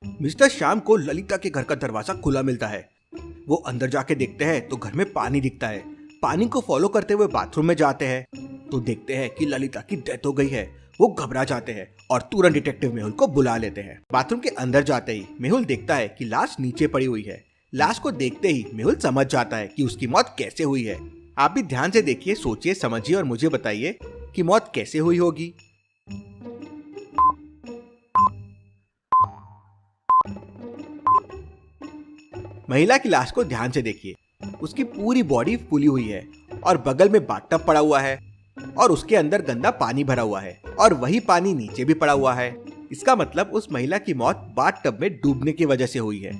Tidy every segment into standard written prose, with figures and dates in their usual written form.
Mister Shyam को ललिता के घर का दरवाजा खुला मिलता है। वो अंदर जाके देखते हैं तो घर में पानी दिखता है। पानी को फॉलो करते हुए बाथरूम में जाते हैं तो देखते हैं कि ललिता की डेथ हो गई है। वो घबरा जाते हैं और तुरंत डिटेक्टिव मेहुल को बुला लेते हैं। बाथरूम के अंदर जाते ही मेहुल देखता है कि लाश नीचे पड़ी हुई है। लाश को देखते ही मेहुल समझ जाता है कि उसकी मौत कैसे हुई है। आप भी ध्यान से देखिए, सोचिए, समझिए और मुझे बताइए कि मौत कैसे हुई होगी। महिला की लाश को ध्यान से देखिए। उसकी पूरी बॉडी फूली हुई है और बगल में बाथटब पड़ा हुआ है और उसके अंदर गंदा पानी भरा हुआ है और वही पानी नीचे भी पड़ा हुआ है। इसका मतलब उस महिला की मौत बाथटब में डूबने की वजह से हुई है।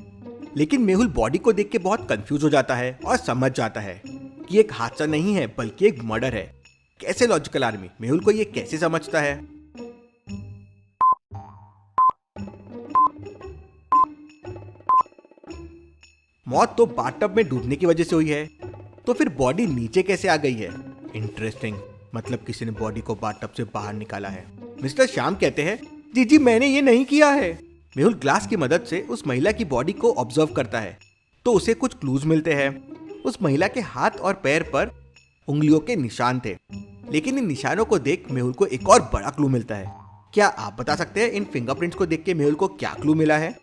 लेकिन मेहुल बॉडी को देख के बहुत कंफ्यूज हो जाता है और समझ जाता है कि एक हादसा नहीं है बल्कि एक मर्डर है। कैसे लॉजिकल आर्मी मेहुल को ये कैसे समझता है? मौत तो बाथटब में डूबने की वजह से हुई है, तो फिर बॉडी नीचे कैसे आ गई है? इंटरेस्टिंग, मतलब किसी ने बॉडी को बाथटब से बाहर निकाला है। मिस्टर श्याम कहते हैं, जी जी मैंने ये नहीं किया है। मेहुल ग्लास की मदद से उस महिला की बॉडी को ऑब्जर्व करता है तो उसे कुछ क्लूज मिलते हैं। उस महिला के हाथ और पैर पर उंगलियों के निशान थे, लेकिन इन निशानों को देख मेहुल को एक और बड़ा क्लू मिलता है। क्या आप बता सकते हैं इन फिंगरप्रिंट्स को देख के मेहुल को क्या क्लू मिला है?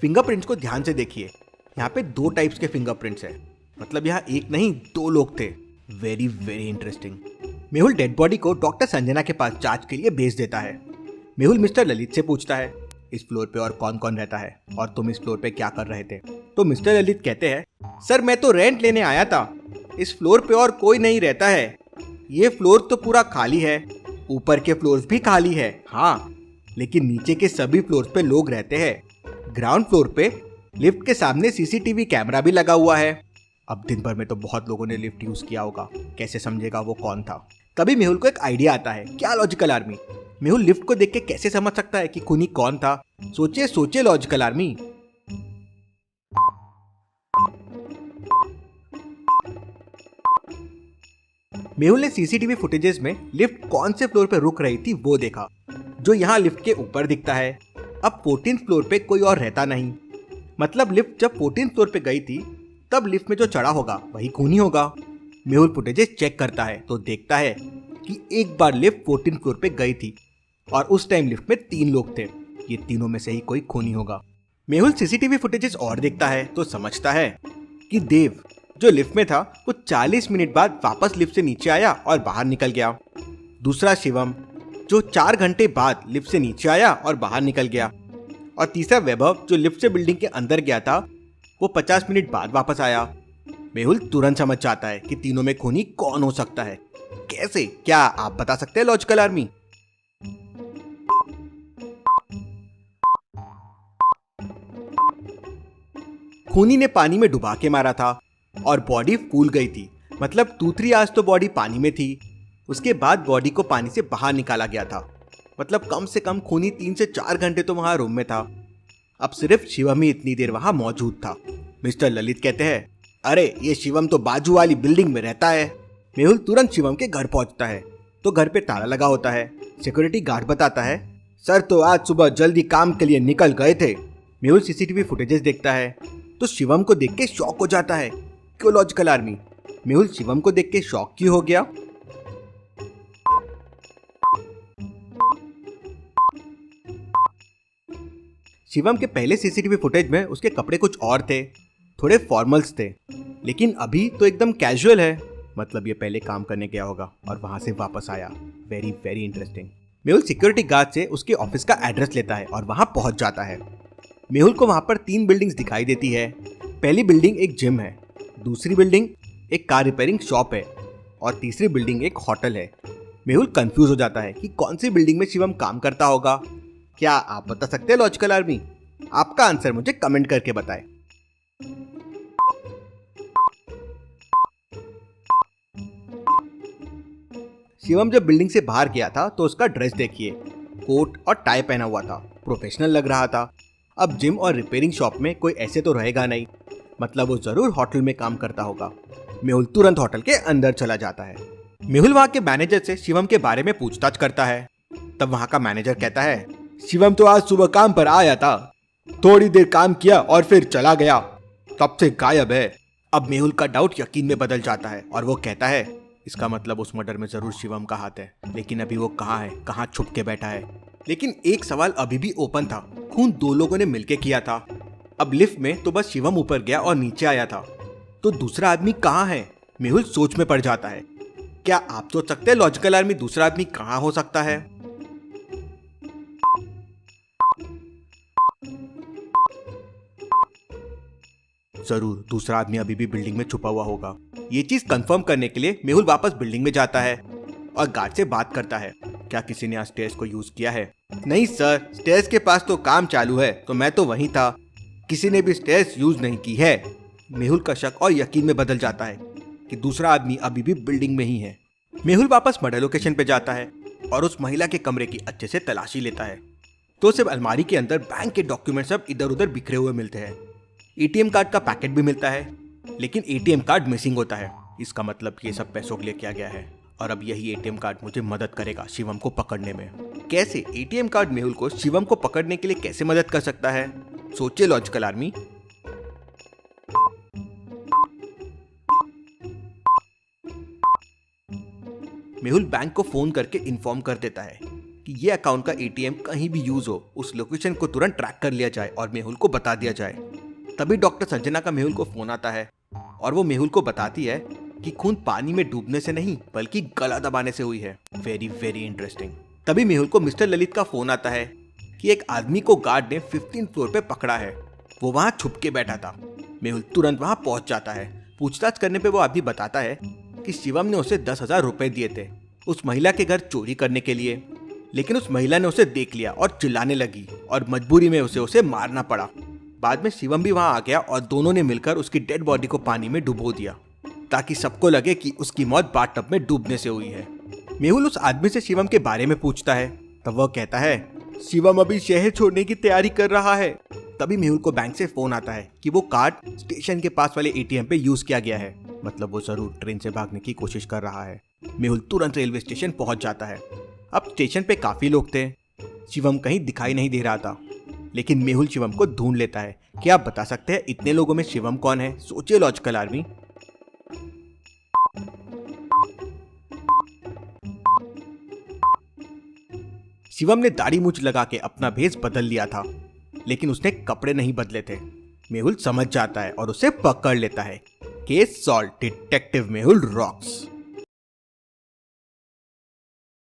फिंगरप्रिंट्स को ध्यान से देखिए। यहाँ पे 2 टाइप्स के फिंगरप्रिंट्स हैं, मतलब यहाँ एक नहीं 2 लोग थे। Very very interesting. Mehul dead body को डॉक्टर संजना के पास जांच के लिए भेज देता है। मेहुल मिस्टर ललित से पूछता है, इस फ्लोर पे और कौन कौन रहता है और तुम इस फ्लोर पे क्या कर रहे थे? तो मिस्टर ललित कहते हैं, सर मैं तो रेंट लेने आया था, इस फ्लोर पे और कोई नहीं रहता है। ये फ्लोर तो पूरा खाली है, ऊपर के फ्लोर्स भी खाली है हाँ, लेकिन नीचे के सभी फ्लोर्स पे लोग रहते हैं। ग्राउंड फ्लोर पे लिफ्ट के सामने सीसीटीवी कैमरा भी लगा हुआ है। अब दिन भर में तो बहुत लोगों ने लिफ्ट यूज किया होगा, कैसे समझेगा वो कौन था? तभी मेहुल को एक आइडिया आता है। क्या लॉजिकल आर्मी, मेहुल लिफ्ट को देख के कैसे समझ सकता है कि खूनी कौन था? सोचिए सोचिए लॉजिकल आर्मी। मेहुल ने सीसीटीवी फुटेजेस में लिफ्ट कौन से फ्लोर पे रुक रही थी वो देखा, जो यहाँ लिफ्ट के ऊपर दिखता है। अब 14th फ्लोर पे कोई और रहता नहीं, मतलब लिफ्ट जब 14th फ्लोर पे गई थी तब लिफ्ट में जो चढ़ा होगा वही खूनी होगा। मेहुल फुटेजेस चेक करता है तो देखता है कि एक बार लिफ्ट 14th फ्लोर पे गई थी और उस टाइम लिफ्ट में 3 लोग थे। ये तीनों में से ही कोई खूनी होगा। मेहुल सीसीटीवी फुटेजेस और देखता है तो समझता है कि देव जो लिफ्ट में था वो 40 मिनट बाद वापस लिफ्ट से नीचे आया और बाहर निकल गया। दूसरा शिवम जो 4 घंटे बाद लिफ्ट से नीचे आया और बाहर निकल गया। और तीसरा वैभव जो लिफ्ट से बिल्डिंग के अंदर गया था, वो 50 मिनट बाद वापस आया। मेहुल तुरंत समझ जाता है कि तीनों में खूनी कौन हो सकता है। कैसे, क्या आप बता सकते हैं लॉजिकल आर्मी? खूनी ने पानी में डुबा के मारा था और बॉडी फूल गई थी, मतलब 2-3 आवर्स तो बॉडी पानी में थी। उसके बाद बॉडी को पानी से बाहर निकाला गया था, मतलब कम से कम खूनी 3 से 4 घंटे तो वहां रूम में था। अब सिर्फ शिवम ही इतनी देर वहां मौजूद था। मिस्टर ललित कहते हैं, अरे ये शिवम तो बाजू वाली बिल्डिंग में रहता है। मेहुल तुरंत शिवम के घर पहुंचता है तो घर पे ताला लगा होता है। सिक्योरिटी गार्ड बताता है, सर तो आज सुबह जल्दी काम के लिए निकल गए थे। मेहुल सीसीटीवी फुटेजेस देखता है तो शिवम को देख के शॉक हो जाता है। क्यों लॉजिकल आर्मी, मेहुल शिवम को देख के शॉक क्यों हो गया? शिवम के पहले सीसीटीवी फुटेज में उसके कपड़े कुछ और थे, थोड़े फॉर्मल्स थे, लेकिन अभी तो एकदम कैजुअल है। मतलब ये पहले काम करने गया होगा और वहां से वापस आया। Very very interesting. Mehul security guard से उसके ऑफिस का एड्रेस लेता है और वहां पहुंच जाता है। मेहुल को वहां पर 3 बिल्डिंग्स दिखाई देती है। पहली बिल्डिंग एक जिम है, दूसरी बिल्डिंग एक कार रिपेयरिंग शॉप है और तीसरी बिल्डिंग एक होटल है। मेहुल कंफ्यूज हो जाता है कि कौन सी बिल्डिंग में शिवम काम करता होगा। क्या आप बता सकते हैं लॉजिकल आर्मी? आपका आंसर मुझे कमेंट करके बताएं। शिवम जब बिल्डिंग से बाहर गया था तो उसका ड्रेस देखिए, कोट और टाई पहना हुआ था, प्रोफेशनल लग रहा था। अब जिम और रिपेयरिंग शॉप में कोई ऐसे तो रहेगा नहीं, मतलब वो जरूर होटल में काम करता होगा। मेहुल तुरंत होटल के अंदर चला जाता है। मेहुल वहाँ के मैनेजर से शिवम के बारे में पूछताछ करता है। तब वहाँ का मैनेजर कहता है, शिवम तो आज सुबह काम पर आया था, थोड़ी देर काम किया और फिर चला गया, तब से गायब है। अब मेहुल का डाउट यकीन में बदल जाता है और वो कहता है, इसका मतलब उस मर्डर में जरूर शिवम का हाथ है, लेकिन अभी वो कहाँ है, कहाँ छुप के बैठा है। लेकिन एक सवाल अभी भी ओपन था, खून दो लोगों ने मिलके किया था। अब लिफ्ट में तो बस शिवम ऊपर गया और नीचे आया था, तो दूसरा आदमी कहाँ है? मेहुल सोच में पड़ जाता है। क्या आप सोच सकते हैं लॉजिकल आर्मी दूसरा आदमी कहाँ हो सकता है? जरूर दूसरा आदमी अभी भी बिल्डिंग में छुपा हुआ होगा। ये चीज कंफर्म करने के लिए मेहुल वापस बिल्डिंग में जाता है और गार्ड से बात करता है, क्या किसी ने आज स्टेयर्स को यूज किया है? नहीं सर, स्टेयर्स के पास तो काम चालू है, तो मैं तो वहीं था, किसी ने भी स्टेयर्स यूज नहीं की है। मेहुल का शक और यकीन में बदल जाता है कि दूसरा आदमी अभी भी बिल्डिंग में ही है। मेहुल वापस मर्डर लोकेशन पे जाता है और उस महिला के कमरे की अच्छे से तलाशी लेता है, तो सिर्फ अलमारी के अंदर बैंक के डॉक्यूमेंट सब इधर उधर बिखरे हुए मिलते हैं। एटीएम कार्ड का पैकेट भी मिलता है, लेकिन एटीएम कार्ड मिसिंग होता है। इसका मतलब ये सब पैसों के लिए किया गया है और अब यही एटीएम कार्ड मुझे मदद करेगा शिवम को पकड़ने में। कैसे एटीएम कार्ड मेहुल को शिवम को पकड़ने के लिए कैसे मदद कर सकता है? सोचिए लॉजिकल आर्मी। मेहुल बैंक को फोन करके इन्फॉर्म कर देता है कि ये अकाउंट का एटीएम कहीं भी यूज हो, उस लोकेशन को तुरंत ट्रैक कर लिया जाए और मेहुल को बता दिया जाए। तभी डॉक्टर संजना का मेहुल को फोन आता है और वो मेहुल को बताती है कि खून पानी में डूबने से नहीं बल्कि गला दबाने से हुई है। Very very interesting. तभी मेहुल को मिस्टर ललित का फोन आता है कि एक आदमी को गार्ड ने 15 फ्लोर पे पकड़ा है, वो वहाँ छुप के बैठा था। मेहुल तुरंत वहाँ पहुंच जाता है। पूछताछ करने पे वो आदमी बताता है कि शिवम ने उसे 10,000 रुपए दिए थे उस महिला के घर चोरी करने के लिए, लेकिन उस महिला ने उसे देख लिया और चिल्लाने लगी और मजबूरी में उसे मारना पड़ा। बाद में शिवम भी वहां आ गया और दोनों ने मिलकर उसकी डेड बॉडी को पानी में डुबो दिया ताकि सबको लगे कि उसकी मौत बाथटब में डूबने से हुई है। मेहुल उस आदमी से शिवम के बारे में पूछता है, तब वह कहता है शिवम अभी शहर छोड़ने की तैयारी कर रहा है। तभी मेहुल को बैंक से फोन आता है कि वो कार्ड स्टेशन के पास वाले एटीएम पे यूज किया गया है, मतलब वो जरूर ट्रेन से भागने की कोशिश कर रहा है। मेहुल तुरंत रेलवे स्टेशन पहुंच जाता है। अब स्टेशन पे काफी लोग थे, शिवम कहीं दिखाई नहीं दे रहा था, लेकिन मेहुल शिवम को ढूंढ लेता है। क्या आप बता सकते हैं इतने लोगों में शिवम कौन है? सोचिए लॉजिकल आर्मी। शिवम ने दाढ़ी मूंछ लगा के अपना भेष बदल लिया था, लेकिन उसने कपड़े नहीं बदले थे। मेहुल समझ जाता है और उसे पकड़ लेता है। Case solve, detective Mehul rocks.